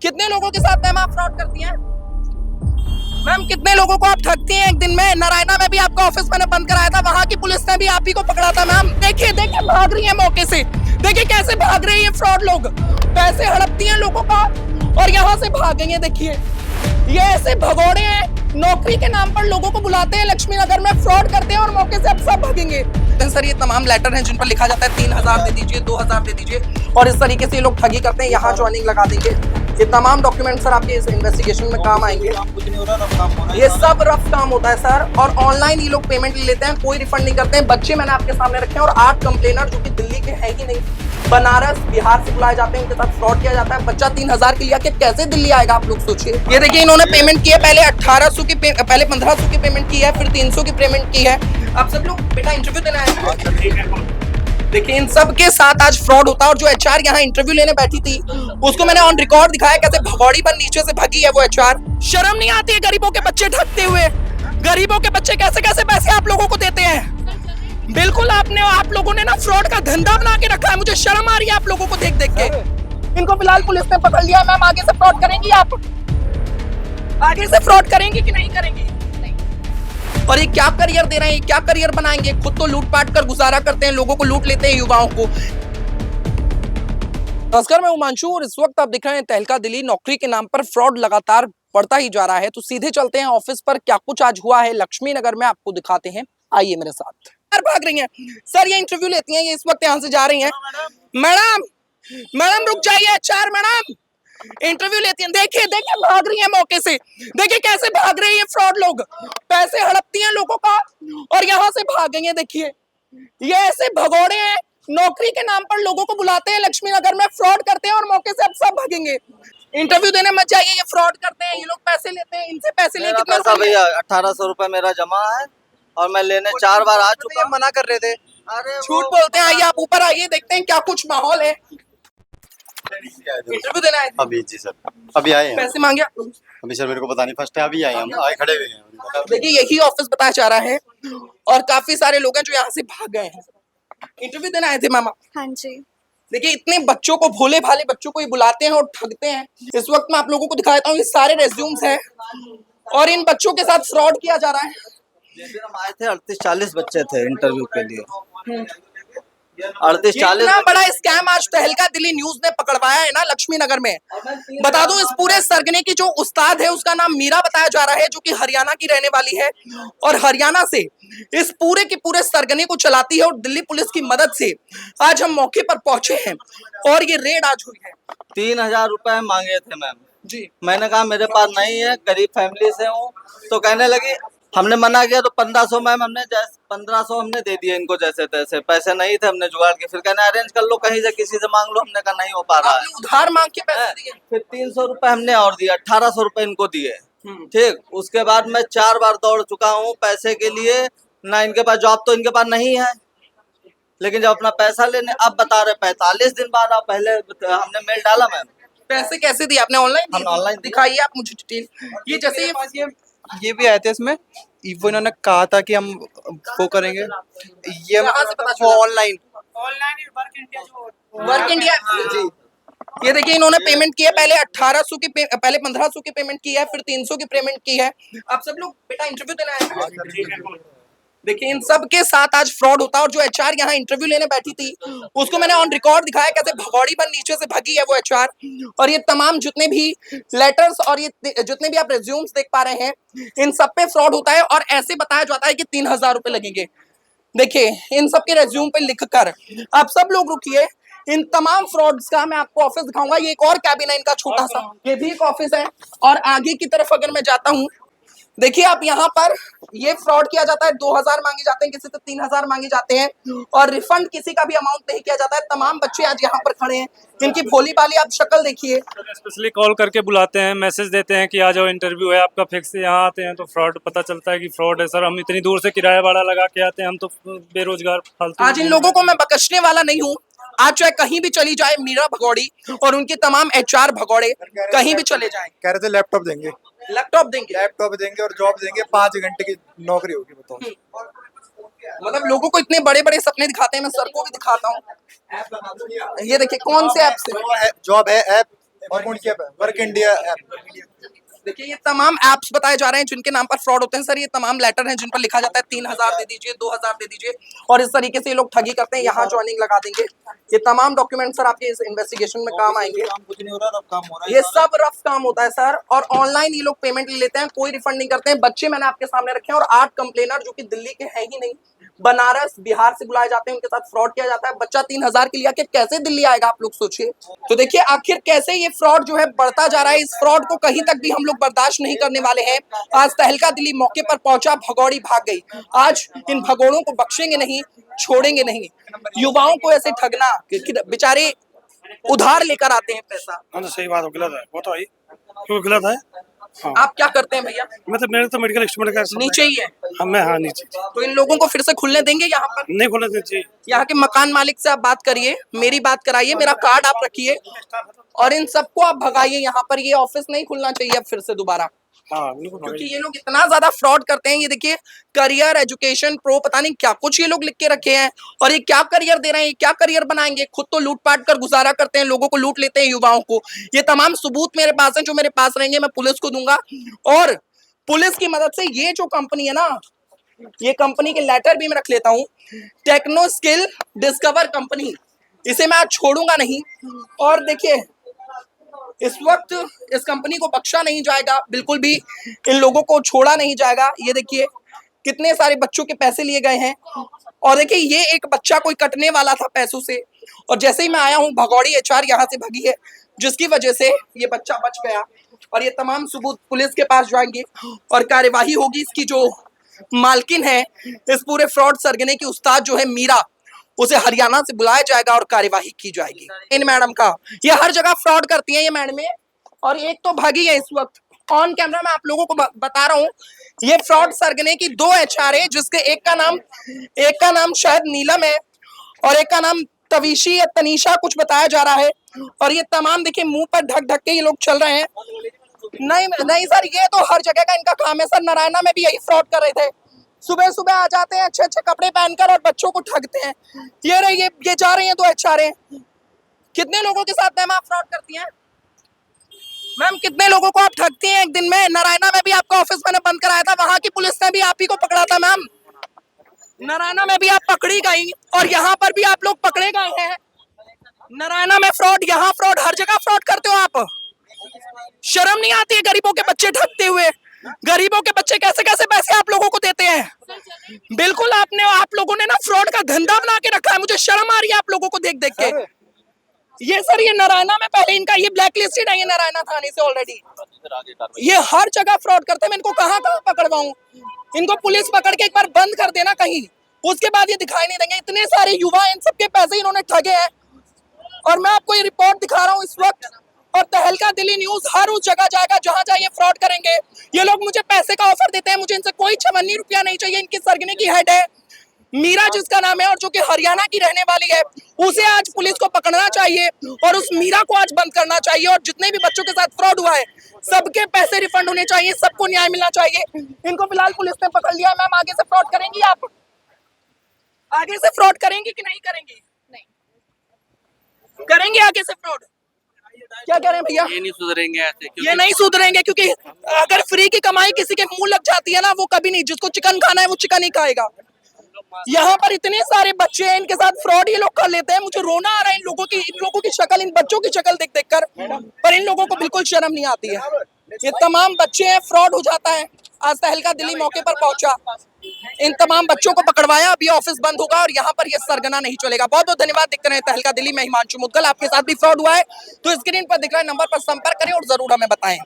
कितने लोगों के साथ मैम आप फ्रॉड करती हैं? मैम कितने लोगों को आप ठगती हैं एक दिन में? नारायणा में भी आपका ऑफिस मैंने बंद कराया था, वहां की पुलिस ने भी आप ही को पकड़ा था मैम। देखिए देखिए भाग रही है मौके से, देखिए कैसे भाग रही है फ्रॉड लोग, पैसे हड़पती हैं लोगों का और यहाँ से भागेंगे। देखिए ये ऐसे भगोड़े हैं, नौकरी के नाम पर लोगों को बुलाते हैं, लक्ष्मी नगर में फ्रॉड करते हैं और मौके से अब सब भागेंगे। सर ये तमाम लेटर हैं जिन पर लिखा जाता है 3000 दे दीजिए, 2000 दे दीजिए और इस तरीके से ये लोग ठगी करते हैं, यहाँ ज्वाइनिंग लगा देंगे। ये तमाम डॉक्यूमेंट सर आपके इस इन्वेस्टिगेशन में काम आएंगे। ये सब रफ काम होता है सर, और ऑनलाइन ये लोग पेमेंट ले लेते हैं, कोई रिफंड नहीं करते हैं। बच्चे मैंने आपके सामने रखे हैं और 8 कंप्लेनर जो कि दिल्ली के हैं ही नहीं, बनारस बिहार से बुलाए जाते हैं, उनके साथ फ्रॉड किया जाता है। बच्चा 3000 के लिए कैसे दिल्ली आएगा आप लोग सोचिए। ये देखिए इन्होंने पेमेंट की है, पहले 1800 की पहले 1500 की पेमेंट की है, फिर 300 की पेमेंट की है। आप सब लोग बेटा इंटरव्यू देना है। देखिए इन सब के साथ आज फ्रॉड होता है और जो एचआर यहाँ इंटरव्यू लेने बैठी थी उसको मैंने ऑन रिकॉर्ड दिखाया कैसे भगौड़ी पर नीचे से भगी है वो एचआर। शर्म नहीं आती है गरीबों के बच्चे ठगते हुए? गरीबों के बच्चे कैसे कैसे पैसे आप लोगों को देते हैं? बिल्कुल आप लोगों ने ना फ्रॉड का धंधा बना के रखा है। मुझे शर्म आ रही है आप लोगों को देख देख के। इनको फिलहाल पुलिस ने पकड़ लिया। मैम आगे से फ्रॉड करेंगी आप? आगे से फ्रॉड करेंगी कि नहीं करेंगी? और ये क्या करियर दे रहे हैं, क्या करियर बनाएंगे? खुद तो लूटपाट कर गुजारा करते हैं, लोगों को लूट लेते हैं, युवाओं को। नमस्कार मैं उमांशु और इस वक्त आप दिख रहे हैं तहलका दिल्ली। नौकरी के नाम पर फ्रॉड लगातार बढ़ता ही जा रहा है, तो सीधे चलते हैं ऑफिस पर। क्या कुछ आज हुआ है लक्ष्मी नगर में आपको दिखाते हैं, आइए मेरे साथ। भाग रही हैं सर, ये इंटरव्यू लेती हैं, ये इस वक्त यहाँ से जा रही हैं। मैडम मैडम रुक जाइए, एचआर मैडम इंटरव्यू लेती हैं। देखिए देखिए भाग रही है मौके से, देखिए कैसे भाग रही है फ्रॉड लोग, पैसे हड़पती हैं लोगों का और यहाँ से भागेंगे। देखिए ये ऐसे भगोड़े हैं, नौकरी के नाम पर लोगों को बुलाते हैं, लक्ष्मी नगर में फ्रॉड करते हैं और मौके से अब सब भागेंगे। इंटरव्यू देने मत जाइए, ये फ्रॉड करते हैं, ये लोग पैसे लेते हैं, इनसे पैसे लेके पैसा भैया 1800 रुपए मेरा जमा है और मैं लेने 4 बार आ चुका। मना कर रहे थे। अरे झूठ बोलते हैं। आइए आप ऊपर आइए, देखते हैं क्या कुछ माहौल है। इंटरव्यू देना है अभी? जी सर अभी आए हैं। पैसे मांगे अभी सर मेरे को पता नहीं, फर्स्ट है अभी आए हम, आए खड़े हुए हैं। देखिए यही ऑफिस बताया जा रहा है और काफी सारे लोग हैं जो यहाँ से भाग गए हैं। इंटरव्यू देना आए थे मामा? हाँ जी। देखिए इतने बच्चों को, भोले भाले बच्चों को ये बुलाते हैं और ठगते हैं। इस वक्त मैं आप लोगों को दिखाता हूँ, ये सारे रेज्यूम्स हैं और इन बच्चों के साथ फ्रॉड किया जा रहा है। जिस दिन हम आए थे 38-40 बच्चे थे इंटरव्यू के लिए। 38-40 इतना बड़ा स्कैम आज तहलका दिल्ली न्यूज ने पकड़वाया है ना लक्ष्मी नगर में। बता दूं इस पूरे सरगने की जो उस्ताद है उसका नाम मीरा बताया जा रहा है, जो कि हरियाणा की रहने वाली है और हरियाणा से इस पूरे के पूरे सरगने को चलाती है और दिल्ली पुलिस की मदद से आज हम मौके पर पहुंचे हैं और ये रेड आज हुई है। 3000 रुपए मांगे थे मैम जी। मैंने कहा मेरे पास नहीं है, गरीब फैमिली से हूँ, तो कहने लगी, हमने मना किया तो 1500 मैम हमने 1500 हमने दे दिए इनको जैसे तैसे। पैसे नहीं थे, हमने जुगाड़ के फिर कहने अरेंज कर लो कहीं से, किसी से मांग लो। हमने कहा नहीं हो पा रहा है। उधार मांग के पैसे दिए। फिर 300 रुपए हमने और दिए, 1800 रुपए इनको दिए। ठीक, उसके बाद मैं 4 बार दौड़ चुका हूँ पैसे के लिए। ना इनके पास जॉब तो इनके पास नहीं है, लेकिन जब अपना पैसा लेने अब बता रहे 45 दिन बाद आप पहले हमने मेल डाला मैम। पैसे कैसे दिए आपने? ऑनलाइन? हम ऑनलाइन दिखाइए आप मुझे डिटेल। ये जैसे ये भी आए थे इसमें, वो इन्होंने कहा था कि हम वो करेंगे, ये ऑनलाइन वर्क इंडिया जी। ये देखिए इन्होंने पेमेंट की है, पहले 1800 की पहले 1500 की पेमेंट की है, फिर 300 की पेमेंट की है। आप सब लोग बेटा इंटरव्यू देना है। देखिए इन सब के साथ आज फ्रॉड होता है और जो एचआर यहाँ इंटरव्यू लेने बैठी थी उसको मैंने ऑन रिकॉर्ड दिखाया कैसे भगौड़ी पर नीचे से भगी है वो एचआर। और ये तमाम जितने भी लेटर्स और ये जितने भी आप रिज्यूम्स देख पा रहे हैं, इन सब पे फ्रॉड होता है और ऐसे बताया जाता है कि 3000 रुपए लगेंगे। देखिए इन सब के रेज्यूम पे लिख कर आप सब लोग रुकिए, इन तमाम फ्रॉड्स का मैं आपको ऑफिस दिखाऊंगा। ये एक और कैबिन है इनका छोटा सा, ये भी एक ऑफिस है। और आगे की तरफ अगर मैं जाता हूँ, देखिए आप यहाँ पर ये फ्रॉड किया जाता है, 2000 मांगे जाते हैं, किसी से 3000 मांगे जाते हैं और रिफंड किसी का भी अमाउंट नहीं किया जाता है। तमाम बच्चे आज यहाँ पर खड़े हैं, इनकी भोली भाली आप शक्ल देखिए। स्पेशली कॉल करके बुलाते हैं, मैसेज देते हैं कि आ जाओ इंटरव्यू है आपका फिक्स। यहाँ आते हैं तो फ्रॉड पता चलता है कि फ्रॉड है। सर हम इतनी दूर से किराया भाड़ा लगा के आते हैं, हम तो बेरोजगार फालतू। आज इन लोगों को मैं बकशने वाला नहीं हूँ। आज चाहे कहीं भी चली जाए मीरा भगौड़ी और उनके तमाम एचआर भगौड़े कहीं भी चले जाएं, कह रहे थे लैपटॉप देंगे, लैपटॉप देंगे और जॉब देंगे, 5 घंटे की नौकरी होगी। बताओ मतलब लोगों को इतने बड़े बड़े सपने दिखाते हैं। मैं सर को भी दिखाता हूँ, ये देखिए कौन से ऐप से जॉब है, ऐप वर्क इंडिया पे, वर्क इंडिया ऐप। देखिए ये तमाम ऐप्स बताए जा रहे हैं जिनके नाम पर फ्रॉड होते हैं सर। ये तमाम लेटर हैं जिन पर लिखा जाता है 3000 दे दीजिए, 2000 दे दीजिए, और इस तरीके से ये लोग ठगी करते हैं। यहाँ ज्वाइनिंग लगा देंगे। ये तमाम डॉक्यूमेंट सर आपके इस इन्वेस्टिगेशन में काम आएंगे। कुछ नहीं हो रहा, रफ काम हो रहा है। ये सब रफ काम होता है सर, और ऑनलाइन ये लोग पेमेंट ले लेते हैं, कोई रिफंड नहीं करते हैं। बच्चे मैंने आपके सामने रखे हैं और 8 कंप्लेनर जो कि दिल्ली के हैं ही नहीं, बनारस बिहार से बुलाए जाते हैं, उनके साथ फ्रॉड किया जाता है। बच्चा 3000 के लिए कैसे दिल्ली आएगा, आप लोग सोचिए। तो देखिए आखिर कैसे ये फ्रॉड जो है बढ़ता जा रहा है। इस फ्रॉड को कहीं तक भी हम लोग बर्दाश्त नहीं करने वाले हैं। आज तहलका दिल्ली मौके पर पहुंचा, भगौड़ी भाग गई। आज इन भगोड़ों को बख्शेंगे नहीं, छोड़ेंगे नहीं। युवाओं को ऐसे ठगना, बेचारे उधार लेकर आते हैं पैसा। हाँ तो सही बात है, गलत है वो तो है, क्यों गलत है। हाँ। आप क्या करते हैं भैया? मेरे तो मेडिकल स्टूडेंट का नीचे ही है। हाँ नीचे। तो इन लोगों को फिर से खुलने देंगे यहाँ पर? नहीं खोलने देना चाहिए। यहाँ के मकान मालिक से आप बात करिए, मेरी बात कराइए, मेरा कार्ड आप रखिए और इन सबको आप भगाइए यहाँ पर। ये ऑफिस नहीं खुलना चाहिए अब फिर से दोबारा, हाँ क्योंकि ये लोग इतना ज्यादा फ्रॉड करते हैं। ये देखिए करियर एजुकेशन प्रो पता नहीं क्या कुछ ये लोग लिख के रखे हैं, और ये क्या करियर दे रहे हैं, ये क्या करियर बनाएंगे। खुद तो लूटपाट कर गुजारा करते हैं, लोगों को लूट लेते हैं, युवाओं को। ये तमाम सबूत मेरे पास हैं, जो मेरे पास रहेंगे मैं पुलिस को दूंगा, और पुलिस की मदद से ये जो कंपनी है ना, ये कंपनी के लेटर भी मैं रख लेता हूँ, टेक्नो स्किल डिस्कवर कंपनी, इसे मैं आज छोड़ूंगा नहीं। और देखिए इस वक्त इस कंपनी को बख्शा नहीं जाएगा, बिल्कुल भी इन लोगों को छोड़ा नहीं जाएगा। ये देखिए कितने सारे बच्चों के पैसे लिए गए हैं, और देखिए ये एक बच्चा कोई कटने वाला था पैसों से, और जैसे ही मैं आया हूँ भगौड़ी एचआर यहाँ से भगी है, जिसकी वजह से ये बच्चा बच गया। और ये तमाम सबूत पुलिस के पास जाएंगे और कार्यवाही होगी। इसकी जो मालकिन है इस पूरे फ्रॉड सरगने की, उस्ताद जो है मीरा, उसे हरियाणा से बुलाया जाएगा और कार्यवाही की जाएगी। इन मैडम का ये हर जगह फ्रॉड करती हैं ये मैडम, और एक तो भागी है इस वक्त ऑन कैमरा। मैं आप लोगों को बता रहा हूँ ये फ्रॉड सरगने की 2 एचआर है, जिसके एक का नाम शायद नीलम है और एक का नाम तविशी या तनीषा कुछ बताया जा रहा है। और ये तमाम देखिए मुंह पर ढक ढक के ये लोग चल रहे हैं। नहीं सर, ये तो हर जगह का इनका काम है सर। नारायणा में भी यही फ्रॉड कर रहे थे, सुबह सुबह आ जाते हैं अच्छे अच्छे कपड़े पहनकर और बच्चों को ठगते हैं। ये जा रही हैं 2 एचआर हैं। कितने लोगों के साथ मैम आप फ्रॉड करती हैं? मैम कितने लोगों को आप ठगती हैं एक दिन में? नारायणा में भी आपका ऑफिस मैंने बंद कराया था, वहां की पुलिस ने भी आप ही को पकड़ा था मैम। नारायणा में भी आप पकड़ी गई और यहाँ पर भी आप लोग पकड़े गए हैं। नारायणा में फ्रॉड, यहाँ फ्रॉड, हर जगह फ्रॉड करते हो आप। शर्म नहीं आती है गरीबों के बच्चे ठगते हुए? गरीबों के बच्चे कैसे कैसे पैसे आप लोगों को देते हैं। बिल्कुल आप लोगों ने ना फ्रॉड का धंधा बना के रखा है। मुझे शर्म आ रही है आप लोगों को देख देख के। ये सर ये नारायणा में पहले इनका ये ब्लैक लिस्टेड है, ये नारायणा थाने से ऑलरेडी। ये हर जगह फ्रॉड करते हैं। मैं इनको कहाँ पकड़वाऊं? इनको पुलिस पकड़ के एक बार बंद कर देना कहीं, उसके बाद ये दिखाई नहीं देंगे। इतने सारे युवा, इन सबके पैसे इन्होंने ठगे हैं, और मैं आपको ये रिपोर्ट दिखा रहा हूँ इस वक्त। और तहलका दिल्ली न्यूज हर उस जगह जाएगा जहां जहां ये फ्रॉड करेंगे। ये लोग मुझे पैसे का ऑफर देते हैं, मुझे इनसे कोई 56 रुपया नहीं चाहिए। इनकी सरगने की हेड है मीरा जिसका नाम है, और जो कि हरियाणा की रहने वाली है, उसे आज पुलिस को पकड़ना चाहिए और उस मीरा को आज बंद करना चाहिए। और जितने भी बच्चों के साथ फ्रॉड हुआ है सबके पैसे रिफंड होने चाहिए, सबको न्याय मिलना चाहिए। इनको फिलहाल पुलिस ने पकड़ लिया। मैम आगे से फ्रॉड करेंगी आप? आगे से फ्रॉड करेंगी कि नहीं करेंगी? नहीं करेंगे आगे से फ्रॉड। क्या कह रहे हैं भैया? ये नहीं सुधरेंगे ऐसे, ये नहीं सुधरेंगे, क्योंकि अगर फ्री की कमाई किसी के मुंह लग जाती है ना, वो कभी नहीं, जिसको चिकन खाना है वो चिकन ही खाएगा। यहाँ पर इतने सारे बच्चे हैं, इनके साथ फ्रॉड ये लोग कर लेते हैं। मुझे रोना आ रहा है इन लोगों की शक्ल, इन बच्चों की शक्ल देख कर, पर इन लोगों को बिल्कुल शर्म नहीं आती है। ये तमाम बच्चे हैं, फ्रॉड हो जाता है। आज तहलका दिल्ली मौके पर पहुंचा, इन तमाम बच्चों को पकड़वाया। अभी ऑफिस बंद होगा और यहाँ पर ये सरगना नहीं चलेगा। बहुत बहुत धन्यवाद। देखते रहे तहलका दिल्ली में हिमांशु मुद्गल। आपके साथ भी फ्रॉड हुआ है तो स्क्रीन पर दिख रहा है नंबर पर संपर्क करें और जरूर हमें बताएं।